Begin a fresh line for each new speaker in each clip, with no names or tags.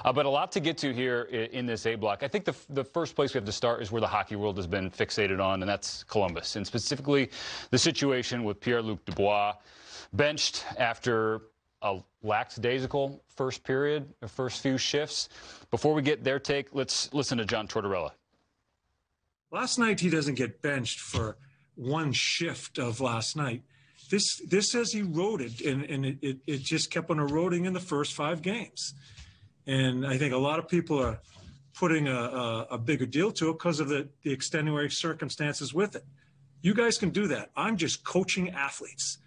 But a lot to get to here in this A block. I think the first place we have to start is where the hockey world has been fixated on, and that's Columbus, and specifically the situation with Pierre Luc Dubois, benched after a lackadaisical first period, the first few shifts. Before we get their take, let's listen to John Tortorella.
Last night, he doesn't get benched for one shift of last night. This has eroded, and it just kept on eroding in the first 5 games. And I think a lot of people are putting a bigger deal to it because of the extenuating circumstances with it. You guys can do that. I'm just coaching athletes,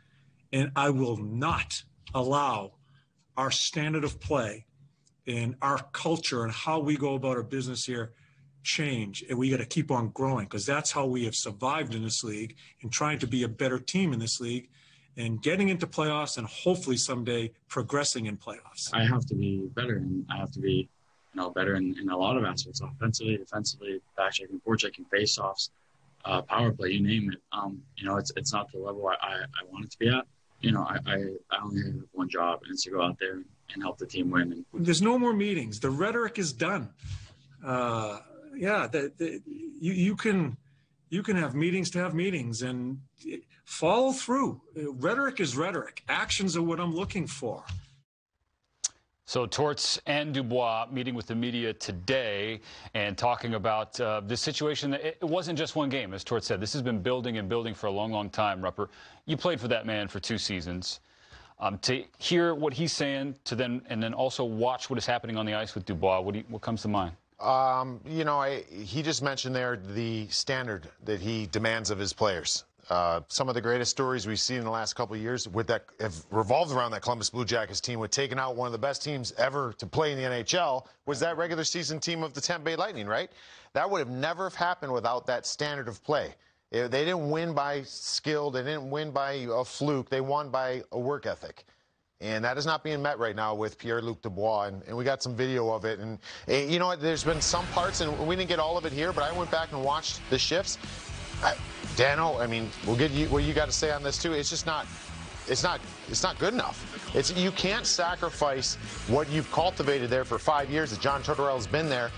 and I will not allow our standard of play and our culture and how we go about our business here change. And we got to keep on growing, because that's how we have survived in this league and trying to be a better team in this league and getting into playoffs and hopefully someday progressing in playoffs.
I have to be better, and I have to be, better in a lot of aspects: offensively, defensively, back checking, forechecking, face-offs, power play, you name it. It's not the level I want it to be at. I only have one job, and it's to go out there and help the team win.
There's no more meetings. The rhetoric is done. You can have meetings to have meetings and follow through. Rhetoric is rhetoric. Actions are what I'm looking for.
So Torts and Dubois meeting with the media today and talking about this situation. It wasn't just one game, as Torts said. This has been building and building for a long, long time, Rupper. You played for that man for 2 seasons. To hear what he's saying and then also watch what is happening on the ice with Dubois, what comes to mind?
He just mentioned there the standard that he demands of his players. Some of the greatest stories we've seen in the last couple of years have revolved around that Columbus Blue Jackets team, with taking out one of the best teams ever to play in the NHL, was that regular season team of the Tampa Bay Lightning, right? That would have never happened without that standard of play. They didn't win by skill. They didn't win by a fluke. They won by a work ethic. And that is not being met right now with Pierre Luc Dubois. And we got some video of it. And you know what? There's been some parts, and we didn't get all of it here, but I went back and watched the shifts. Dano, we'll get you what you got to say on this too. It's just not. It's not good enough. You can't sacrifice what you've cultivated there for 5 years that John Tortorella's been there,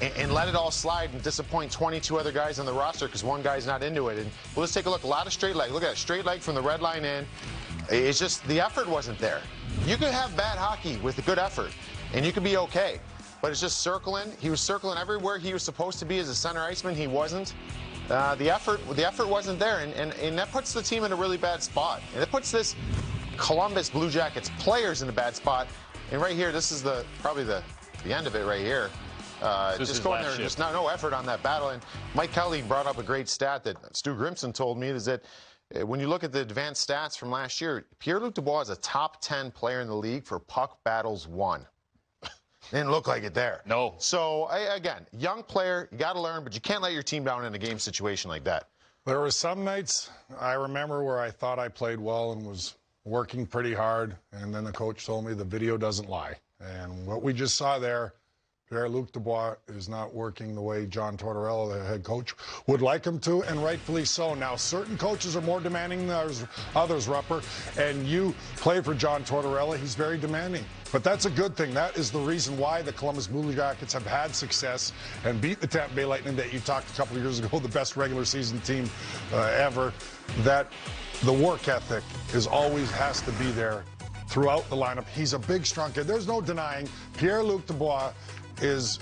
and let it all slide and disappoint 22 other guys on the roster because one guy's not into it. And well, let's take a look. A lot of straight leg. Look at that straight leg from the red line in. It's just the effort wasn't there. You could have bad hockey with a good effort, and you could be okay. But it's just circling. He was circling everywhere he was supposed to be as a center iceman. He wasn't. The effort wasn't there, and that puts the team in a really bad spot. And it puts this Columbus Blue Jackets players in a bad spot. And right here, this is probably the end of it right here. Just going there, just no effort on that battle. And Mike Kelly brought up a great stat that Stu Grimson told me, is that when you look at the advanced stats from last year, Pierre-Luc Dubois is a top 10 player in the league for puck battles won. Didn't look like it there.
No.
So, again, young player, you got to learn, but you can't let your team down in a game situation like that.
There were some nights I remember where I thought I played well and was working pretty hard, and then the coach told me the video doesn't lie. And what we just saw there, Pierre-Luc Dubois is not working the way John Tortorella, the head coach, would like him to, and rightfully so. Now, certain coaches are more demanding than others, Rupper, and you play for John Tortorella. He's very demanding. But that's a good thing. That is the reason why the Columbus Blue Jackets have had success and beat the Tampa Bay Lightning that you talked a couple of years ago, the best regular season team ever, that the work ethic always has to be there throughout the lineup. He's a big, strong kid. There's no denying Pierre-Luc Dubois is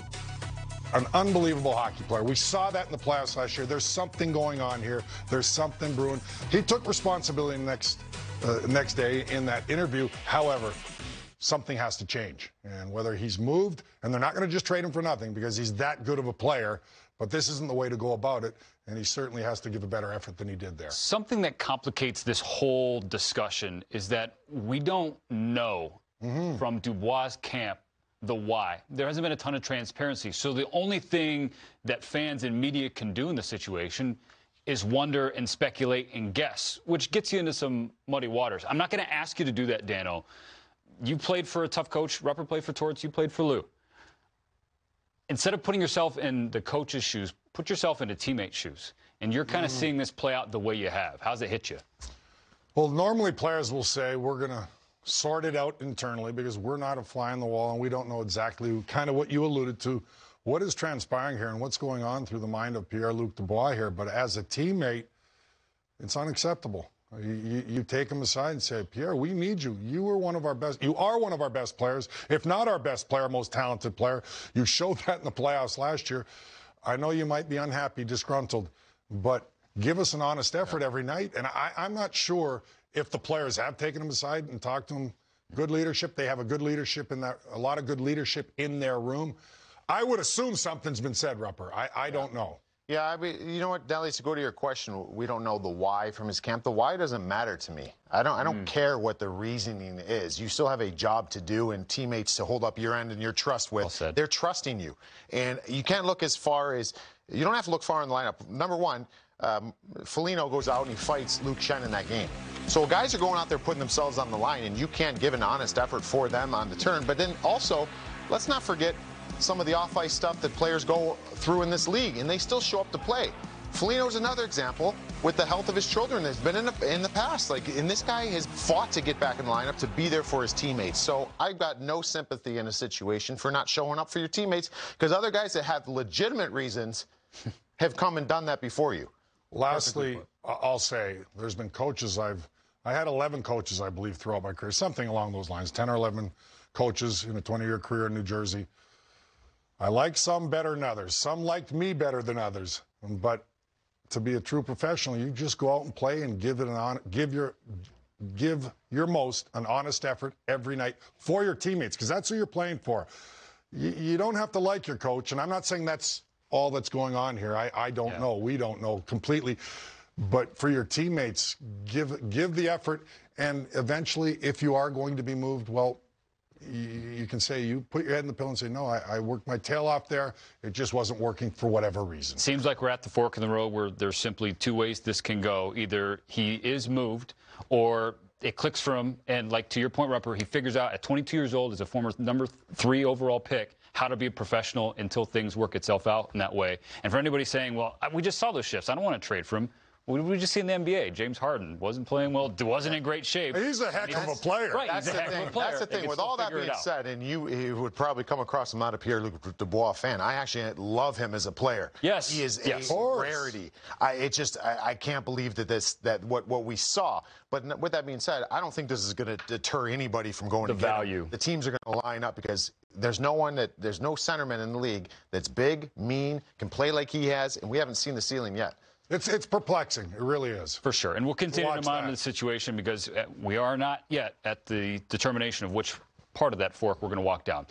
an unbelievable hockey player. We saw that in the playoffs last year. There's something going on here. There's something brewing. He took responsibility next day in that interview. However, something has to change. And whether he's moved, and they're not going to just trade him for nothing because he's that good of a player, but this isn't the way to go about it, and he certainly has to give a better effort than he did there.
Something that complicates this whole discussion is that we don't know from Dubois' camp the why. There hasn't been a ton of transparency. So the only thing that fans and media can do in the situation is wonder and speculate and guess, which gets you into some muddy waters. I'm not going to ask you to do that, Dano. You played for a tough coach. Rupper played for Torts. You played for Lou. Instead of putting yourself in the coach's shoes, put yourself into teammates' shoes. And you're kind of seeing this play out the way you have. How's it hit you?
Well, normally players will say, we're going to sort it out internally because we're not a fly on the wall and we don't know exactly kind of what you alluded to, what is transpiring here and what's going on through the mind of Pierre Luc Dubois here. But as a teammate, it's unacceptable. You take him aside and say, Pierre, we need you. You are one of our best. You are one of our best players, if not our best player, most talented player. You showed that in the playoffs last year. I know you might be unhappy, disgruntled, but give us an honest effort every night. And I'm not sure if the players have taken him aside and talked to him. Good leadership. They have a good leadership in that, a lot of good leadership in their room. I would assume something's been said, Rupper. I don't know. Yeah,
I mean, you know what, Dallas, to go to your question, we don't know the why from his camp. The why doesn't matter to me. I don't care what the reasoning is. You still have a job to do and teammates to hold up your end and your trust with. Well said. They're trusting you. And you can't look as far as, you don't have to look far in the lineup. Number one, Foligno goes out and he fights Luke Shen in that game. So guys are going out there putting themselves on the line, and you can't give an honest effort for them on the turn. But then also, let's not forget some of the off-ice stuff that players go through in this league, and they still show up to play. Foligno's another example with the health of his children that's been in the past. And this guy has fought to get back in the lineup to be there for his teammates. So I've got no sympathy in a situation for not showing up for your teammates, because other guys that have legitimate reasons have come and done that before you.
Lastly, I'll say there's been coaches I had 11 coaches, I believe, throughout my career, something along those lines, 10 or 11 coaches in a 20-year career in New Jersey. I like some better than others. Some liked me better than others. But to be a true professional, you just go out and play and give your most an honest effort every night for your teammates, because that's who you're playing for. You don't have to like your coach, and I'm not saying that's all that's going on here. I don't know. We don't know completely. But for your teammates, give the effort, and eventually, if you are going to be moved, well, you can say, you put your head in the pillow and say, no, I worked my tail off there. It just wasn't working for whatever reason.
Seems like we're at the fork in the road where there's simply two ways this can go. Either he is moved or it clicks for him. And like to your point, Rupper, he figures out at 22 years old as a former number 3 overall pick how to be a professional until things work itself out in that way. And for anybody saying, well, we just saw those shifts, I don't want to trade for him. We just see in the NBA, James Harden wasn't playing well, wasn't in great shape.
He's a heck of a player.
Right,
that's
he's a heck of a player.
That's the thing. With all that being said, and you would probably come across, I'm not a Pierre Luc Dubois fan. I actually love him as a player.
Yes.
He is a rarity. I can't believe that what we saw. But with that being said, I don't think this is going to deter anybody from going to get him. The teams are going to line up because there's no centerman in the league that's big, mean, can play like he has, and we haven't seen the ceiling yet.
It's perplexing. It really is.
For sure. And we'll continue to monitor the situation because we are not yet at the determination of which part of that fork we're going to walk down.